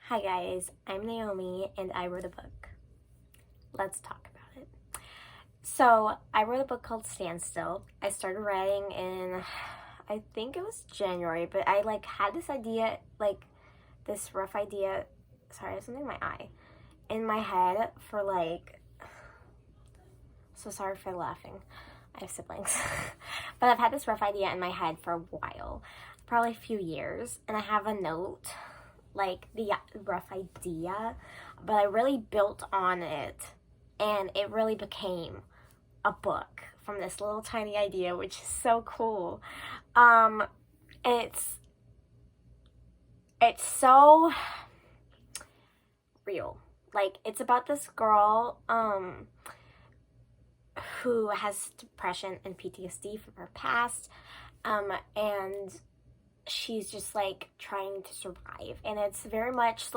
Hi guys, I'm Naomi and I wrote a book. Let's talk about it. So, I wrote a book called Standstill. I started writing in, I think it was January, but I had this idea, this rough idea, sorry, I have something in my eye, in my head for so sorry for laughing. I have siblings. But I've had this rough idea in my head for a while, probably a few years, and I have a note the rough idea, but I really built on it and it really became a book from this little tiny idea, which is so cool. It's so real. It's about this girl who has depression and PTSD from her past, and she's just trying to survive, and it's very much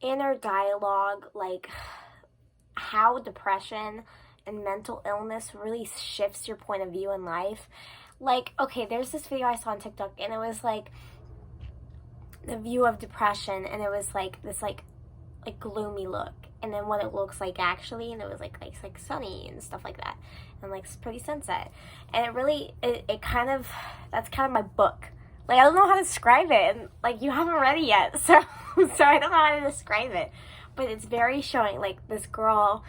inner dialogue, how depression and mental illness really shifts your point of view in life. Okay, there's this video I saw on TikTok, and it was the view of depression, and it was this gloomy look, and then what it looks like actually, and it was like sunny and stuff like that, and it's pretty sunset, and it really it kind of, that's kind of my book. I don't know how to describe it, and you haven't read it yet, so I don't know how to describe it, but it's very showing, this girl,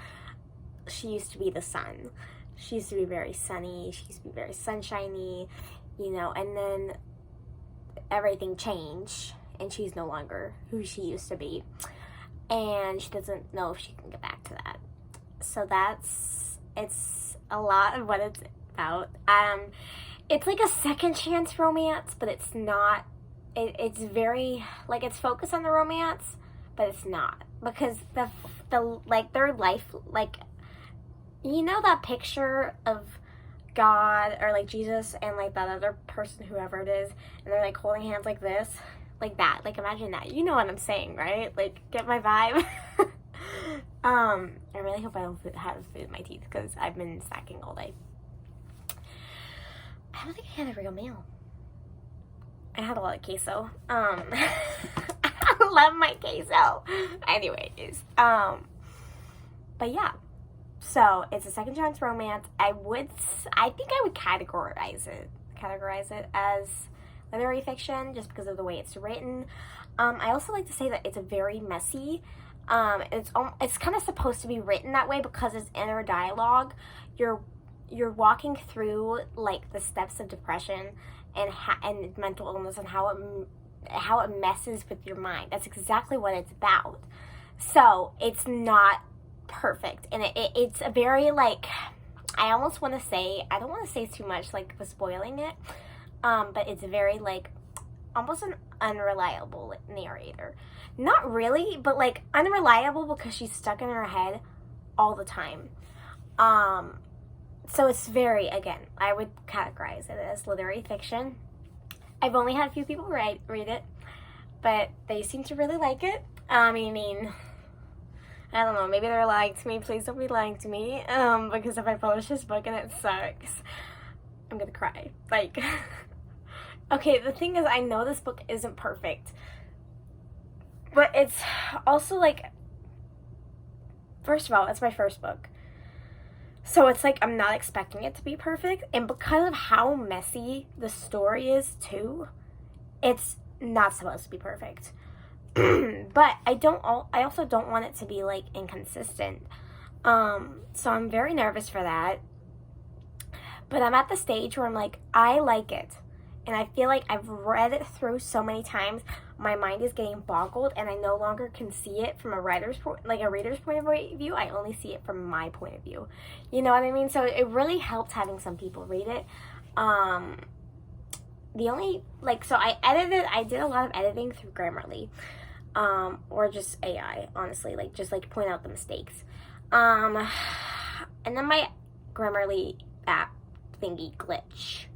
she used to be the sun. She used to be very sunny, she used to be very sunshiny, and then everything changed, and she's no longer who she used to be, and she doesn't know if she can get back to that. So it's a lot of what it's about. It's a second chance romance, but it's not. It's very it's focused on the romance, but it's not, because the their life, that picture of God or Jesus and that other person, whoever it is, and they're holding hands like this, that. Imagine that. You know what I'm saying, right? Get my vibe. I really hope I don't have food in my teeth because I've been snacking all day. I don't think I had a real meal. I had a lot of queso. I love my queso. Anyways, but yeah. So it's a second chance romance. I think I would categorize it as literary fiction just because of the way it's written. I also like to say that it's a very messy. It's kind of supposed to be written that way because it's inner dialogue. You're walking through the steps of depression and mental illness, and how it messes with your mind. That's exactly what it's about. So it's not perfect, and it's a very I almost want to say, I don't want to say too much for spoiling it, but it's very almost an unreliable narrator. Not really, but unreliable because she's stuck in her head all the time. So it's very, again, I would categorize it as literary fiction. I've only had a few people read it, but they seem to really like it. I don't know, maybe they're lying to me. Please don't be lying to me, because if I publish this book and it sucks, I'm gonna cry. Okay, the thing is, I know this book isn't perfect, but it's also first of all, it's my first book. So it's I'm not expecting it to be perfect, and because of how messy the story is too, it's not supposed to be perfect. But I also don't want it to be inconsistent. So I'm very nervous for that. But I'm at the stage where I'm I like it. And I feel I've read it through so many times, my mind is getting boggled, and I no longer can see it from a reader's point of view. I only see it from my point of view. You know what I mean? So it really helped having some people read it. So I did a lot of editing through Grammarly, or just AI, honestly, just point out the mistakes. And then my Grammarly app thingy glitch.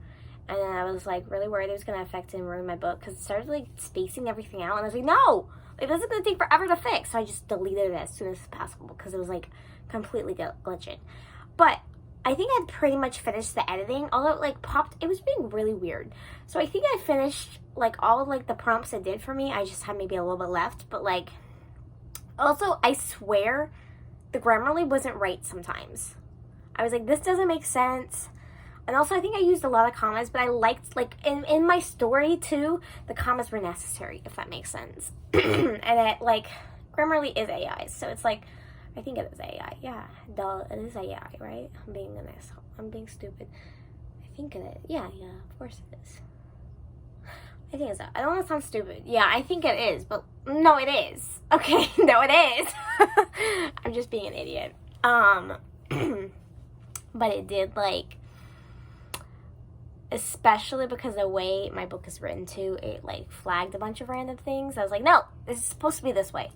And then I was really worried it was going to affect and ruin my book, because it started spacing everything out, and I was no, this is going to take forever to fix. So I just deleted it as soon as possible because it was completely glitching. But I think I'd pretty much finished the editing, although it like popped, it was being really weird. So I think I finished like all of like the prompts it did for me. I just had maybe a little bit left, but like, also I swear the Grammarly wasn't right sometimes. I was like, this doesn't make sense. And also I think I used a lot of commas, but I liked, like, in my story too, the commas were necessary, if that makes sense. And it, like, Grammarly is AI, so it's like, I think it is AI. Yeah, duh, it is AI, right? I'm being an asshole. I'm being stupid. I think it is. Yeah, of course it is. I think it's. I don't want to sound stupid. Yeah, I think it is, but no, it is. Okay, no, it is. I'm just being an idiot. But it did, like, especially because the way my book is written too, it like flagged a bunch of random things. I was like, no, this is supposed to be this way.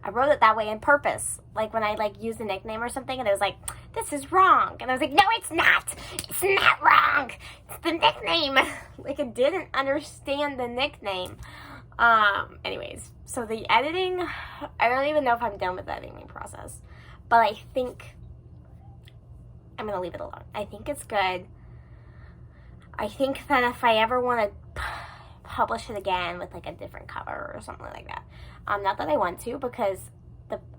I wrote it that way on purpose. Like when I like used a nickname or something and it was like, this is wrong. And I was like, no, it's not. It's not wrong. It's the nickname. Like it didn't understand the nickname. Anyways, so the editing, I don't even know if I'm done with the editing process, but I think I'm going to leave it alone. I think it's good. I think that if I ever want to publish it again with like a different cover or something like that, not that I want to, because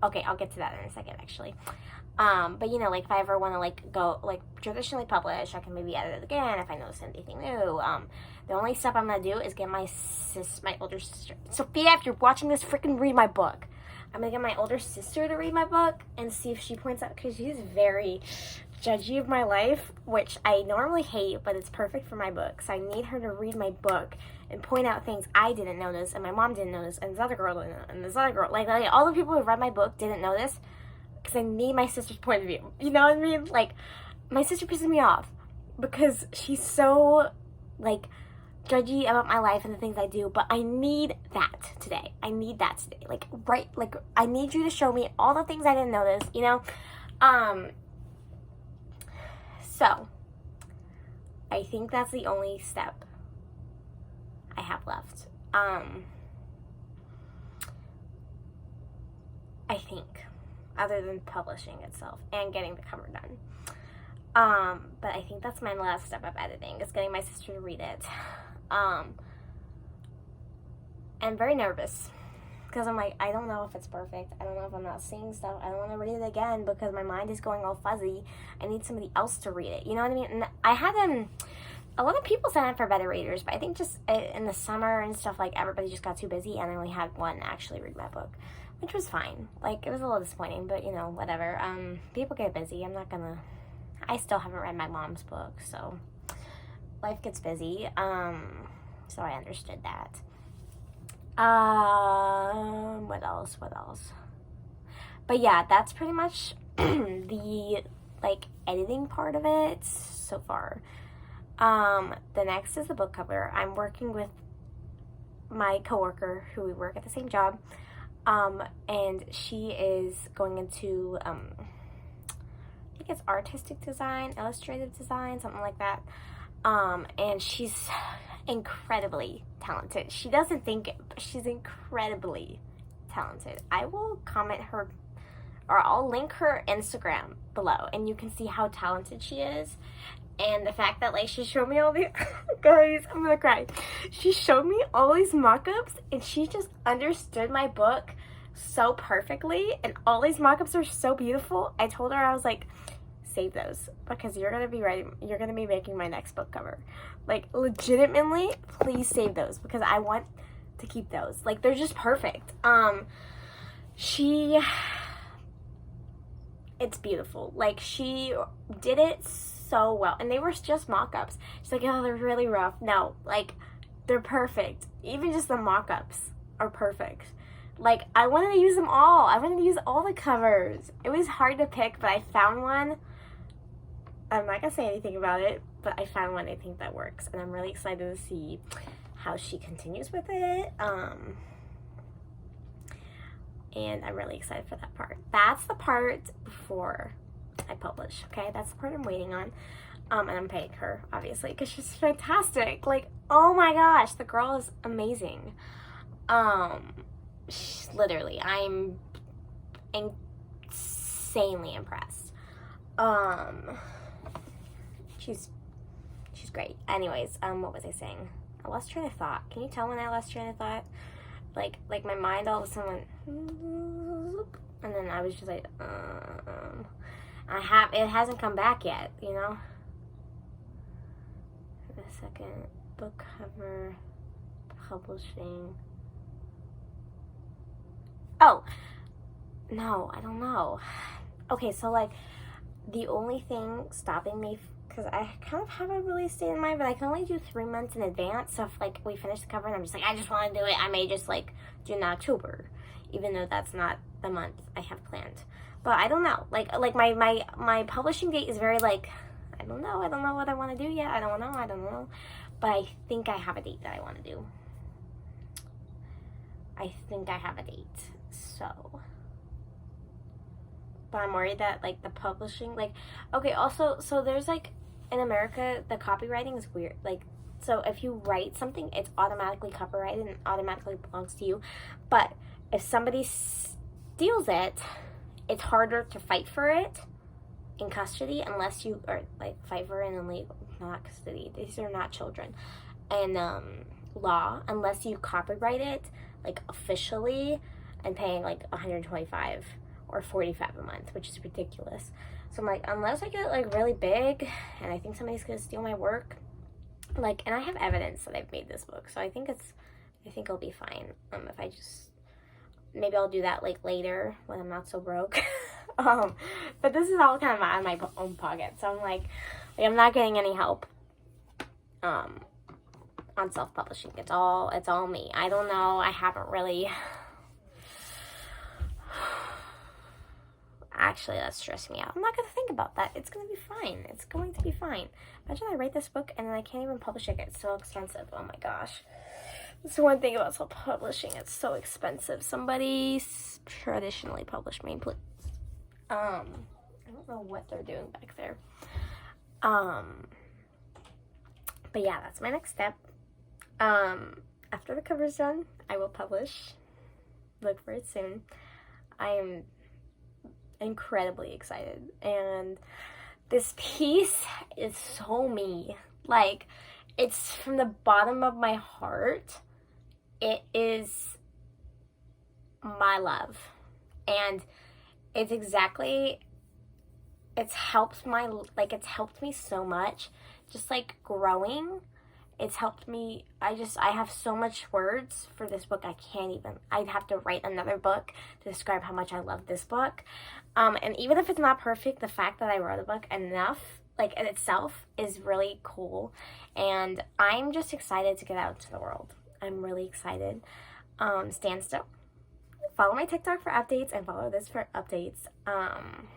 okay, I'll get to that in a second actually. But you know, like if I ever want to like go like traditionally publish, I can maybe edit it again if I notice anything new. The only step I'm gonna do is get my older sister, Sophia, if you're watching this, freaking read my book. I'm gonna get my older sister to read my book and see if she points out, because she's very judgy of my life, which I normally hate, but it's perfect for my book. So I need her to read my book and point out things I didn't notice, and my mom didn't notice, and this other girl didn't, and this other girl, like all the people who read my book didn't notice, because I need my sister's point of view. You know what I mean? Like, my sister pisses me off because she's so like judgy about my life and the things I do, but I need that today. I need that today. Like, right, like I need you to show me all the things I didn't notice, you know? So, I think that's the only step I have left. I think, other than publishing itself and getting the cover done. But I think that's my last step of editing, is getting my sister to read it. I'm very nervous, because I'm like, I don't know if it's perfect. I don't know if I'm not seeing stuff. I don't want to read it again because my mind is going all fuzzy. I need somebody else to read it. You know what I mean? And I had a lot of people sign up for beta readers, but I think just in the summer and stuff, like everybody just got too busy, and I only had one actually read my book, which was fine. Like, it was a little disappointing, but you know, whatever. People get busy. I still haven't read my mom's book, so life gets busy. So I understood that. What else? But yeah, that's pretty much the like editing part of it so far. The next is the book cover. I'm working with my coworker who we work at the same job. And she is going into I think it's artistic design, illustrative design, something like that. And she's incredibly talented. She doesn't think it, but she's incredibly talented. I will comment her, or I'll link her Instagram below, and you can see how talented she is. And the fact that like she showed me all these guys, I'm gonna cry. She showed me all these mock-ups, and she just understood my book so perfectly, and all these mock-ups are so beautiful. I told her, I was like, save those, because you're gonna be making my next book cover. Like, legitimately, please save those, because I want to keep those. Like, they're just perfect. It's beautiful. Like, she did it so well, and they were just mock-ups. She's like, oh, they're really rough. No, like, they're perfect. Even just the mock-ups are perfect. Like, I wanted to use them all. I wanted to use all the covers. It was hard to pick, but I found one. I'm not gonna say anything about it, but I found one I think that works, and I'm really excited to see how she continues with it. And I'm really excited for that part. That's the part before I publish, okay? That's the part I'm waiting on. And I'm paying her, obviously, because she's fantastic. Like, oh my gosh, the girl is amazing. Literally, I'm insanely impressed. she's great. Anyways, what was I saying? I lost train of thought. Can you tell when I lost train of thought? Like my mind all of a sudden went, and then I was just like, it hasn't come back yet, you know? A second, book cover, publishing. Oh, no, I don't know. Okay, so like, the only thing stopping me, because I kind of have a release date in mind, but I can only do 3 months in advance. So if like we finish the cover and I'm just like, I just want to do it, I may just like do it in October, even though that's not the month I have planned. But I don't know. Like my publishing date is very like, I don't know what I want to do yet. I don't know. But I think I have a date that I want to do. I think I have a date. So, but I'm worried that like the publishing, like, okay, also, so there's like, in America, the copywriting is weird. Like, so if you write something, it's automatically copyrighted and automatically belongs to you. But if somebody steals it, it's harder to fight for it in custody unless you, or like fight for it in legal, not custody. These are not children. And law, unless you copyright it like officially and paying like $125 or $45 a month, which is ridiculous. So I'm like, unless I get like really big and I think somebody's gonna steal my work, like, and I have evidence that I've made this book, so I think it'll be fine. If I just, maybe I'll do that like later when I'm not so broke. But this is all kind of out of my own pocket, so I'm like I'm not getting any help on self-publishing. It's all me. I don't know. I haven't really. Actually, that's stressing me out. I'm not going to think about that. It's going to be fine. It's going to be fine. Imagine I write this book and then I can't even publish it. It's so expensive. Oh my gosh. That's the one thing about self-publishing. It's so expensive. Somebody traditionally published me, please. I don't know what they're doing back there. But yeah, that's my next step. After the cover's done, I will publish. Look for it soon. I am incredibly excited, and this piece is so me. Like, it's from the bottom of my heart. It is my love, and it's helped me so much, just like growing. It's helped me. I have so much words for this book. I'd have to write another book to describe how much I love this book. And even if it's not perfect, the fact that I wrote a book enough, like, in itself is really cool. And I'm just excited to get out to the world. I'm really excited. Stand still. Follow my TikTok for updates and follow this for updates. I'm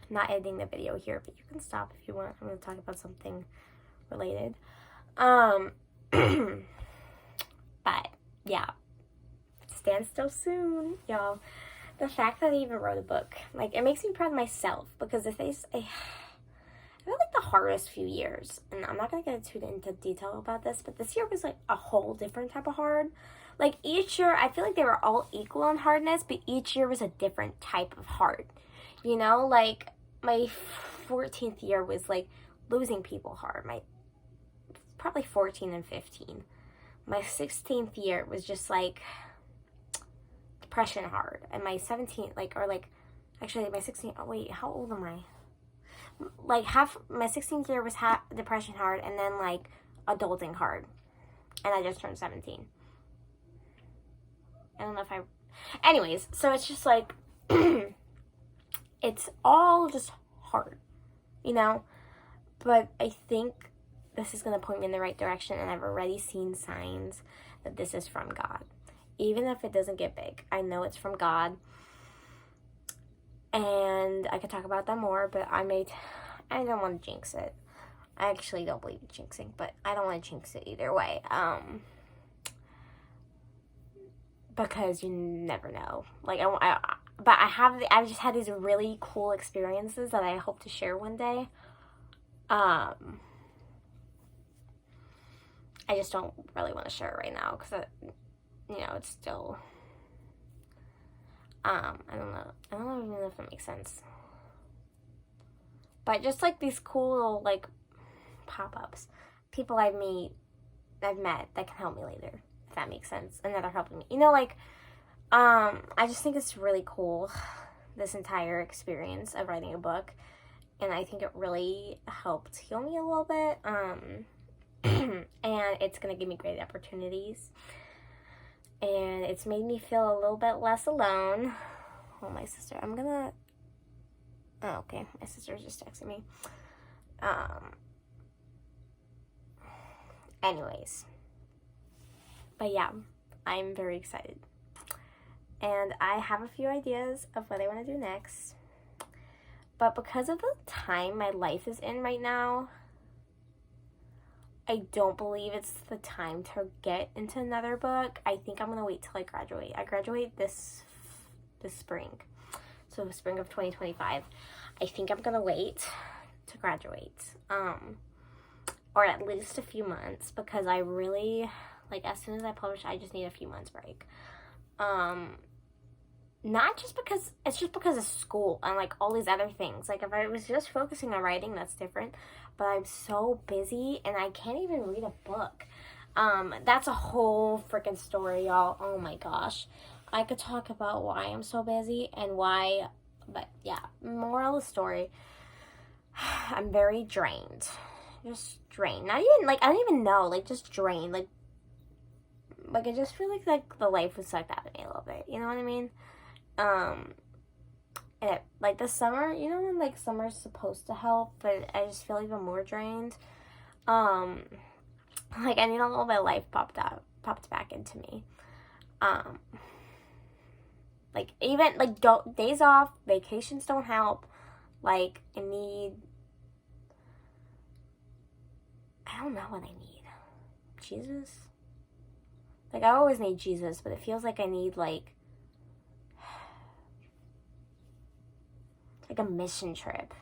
not editing the video here, but you can stop if you want. I'm going to talk about something related. But yeah, stand still soon, y'all. The fact that I even wrote a book, like, it makes me proud of myself, because I feel like the hardest few years, and I'm not gonna get too into detail about this, but this year was like a whole different type of hard. Like, each year, I feel like they were all equal in hardness, but each year was a different type of hard. You know, like, my 14th year was like losing people hard. Probably 14 and 15. My 16th year was just like depression hard. And my 17th, actually my 16th, oh wait, how old am I? Like, my 16th year was depression hard, and then like adulting hard. And I just turned 17. I don't know if anyways, so it's just like, it's all just hard, you know? But I think this is going to point me in the right direction, and I've already seen signs that this is from God. Even if it doesn't get big, I know it's from God. And I could talk about that more, but I don't want to jinx it. I actually don't believe in jinxing, but I don't want to jinx it either way. Because you never know. Like, I've just had these really cool experiences that I hope to share one day. I just don't really want to share it right now, because, it's still, I don't know even if that makes sense. but just like these cool little like pop-ups, people I've met that can help me later, if that makes sense, and that are helping me. You know, like, I just think it's really cool, this entire experience of writing a book, and I think it really helped heal me a little bit, and it's going to give me great opportunities, and it's made me feel a little bit less alone. Oh, my sister, oh, okay, my sister's just texting me. Anyways, but yeah, I'm very excited, and I have a few ideas of what I want to do next, but because of the time my life is in right now, I don't believe it's the time to get into another book. I think I'm going to wait till I graduate. I graduate this spring, so the spring of 2025. I think I'm going to wait to graduate, or at least a few months, because I really, like, as soon as I publish, I just need a few months break. Not just because, it's just because of school and, like, all these other things. Like, if I was just focusing on writing, that's different, but I'm so busy, and I can't even read a book. That's a whole freaking story, y'all. Oh my gosh. I could talk about why I'm so busy and why, but yeah, moral of the story, I'm very drained. Just drained. Not even, like, I don't even know, like, just drained. Like I just feel like the life was sucked out of me a little bit. You know what I mean? And it, like, this summer, you know when, like, summer's supposed to help, but I just feel even more drained. Like, I need a little bit of life popped back into me. Like, even, like, days off, vacations don't help. Like, I don't know what I need. Jesus? Like, I always need Jesus, but it feels like I need, like a mission trip.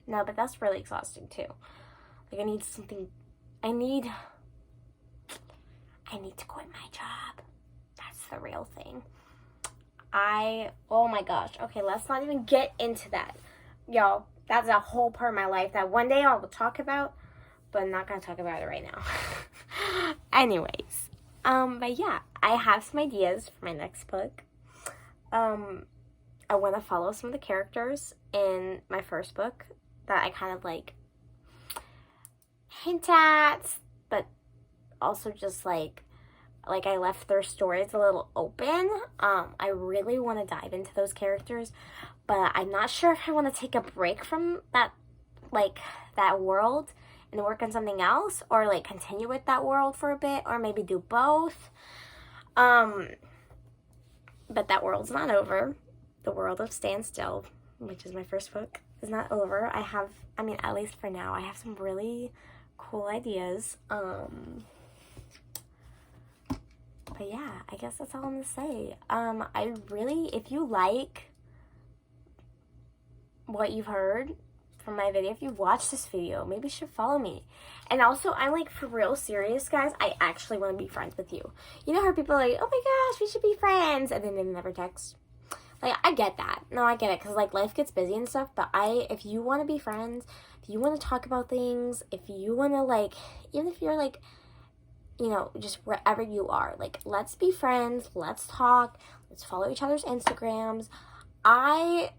No, but that's really exhausting, too. Like, I need something, I need to quit my job. That's the real thing. Oh my gosh. Okay, let's not even get into that. Y'all, that's a whole part of my life that one day I will talk about, but I'm not going to talk about it right now. Anyways, but yeah, I have some ideas for my next book. I want to follow some of the characters in my first book that I kind of, like, hint at, but also just, like I left their stories a little open. I really want to dive into those characters, but I'm not sure if I want to take a break from that, like, that world and work on something else, or, like, continue with that world for a bit, or maybe do both. But that world's not over. The world of Standstill, which is my first book, is not over. At least for now, I have some really cool ideas. But yeah, I guess that's all I'm gonna say. If you like what you've heard from my video, if you watched this video, maybe you should follow me. And also, I'm, like, for real serious, guys. I actually want to be friends with you. You know how people are like, oh my gosh, we should be friends, and then they never text? Like, I get that. No, I get it, because, like, life gets busy and stuff, but if you want to be friends, if you want to talk about things, if you want to, like, even if you're, like, you know, just wherever you are, like, let's be friends, let's talk, let's follow each other's Instagrams. I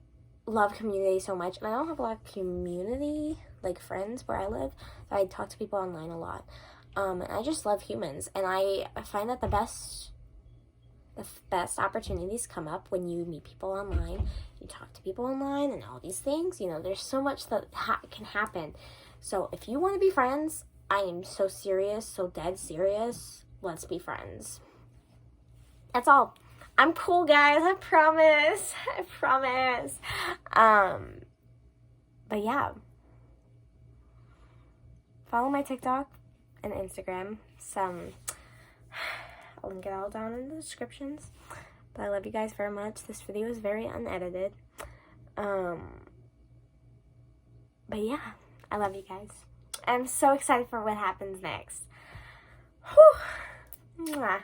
love community so much, and I don't have a lot of community, like, friends where I live, so I talk to people online a lot, and I just love humans, and I find that the best opportunities come up when you meet people online, you talk to people online, and all these things. You know, there's so much that can happen. So if you want to be friends, I am so serious, so dead serious. Let's be friends. That's all. I'm cool, guys. I promise. I promise. But yeah. Follow my TikTok and Instagram. I'll link it all down in the descriptions. But I love you guys very much. This video is very unedited. But yeah, I love you guys. I'm so excited for what happens next. Whew. Mwah.